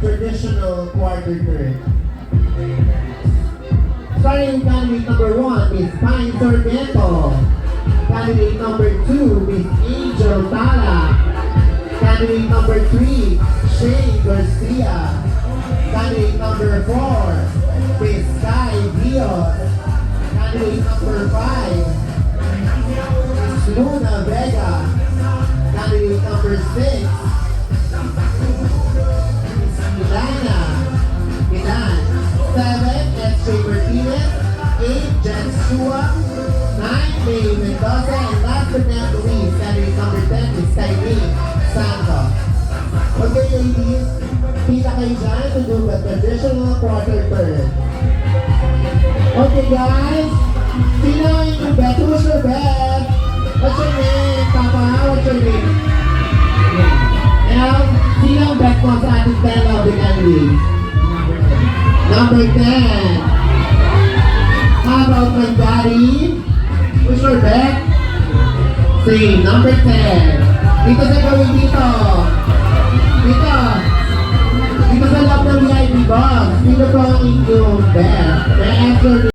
traditional quarter turn. Starting candidate number 1, Miss Pine Sorbeto. Candidate number 2, Miss Angel Tala. Candidate number 3, Shane Garcia. Candidate number 4, Miss Sky Dios. Candidate number 5, Miss Luna Vega. Candidate number 6, Miss Milana Milan. 7, S.J. Martinez. 8, Jen Sua. 9, May Mendoza. And last but not least, candidate number 10 is Kylie Santos. Okay, ladies, kita kayo dyan to do the traditional quarter turn. Okay, guys, sino yung bet? Who's your bet? What's your name, Papa? What's your name? Now, sino ang bet mo sa ating 10 of the candidates? Number 10. How about my daddy? Who's your bet? Same, number 10. Dito sa gawin dito. Dito. Dito sa loob ng VIP box. Dito po ang inyong bet. May answer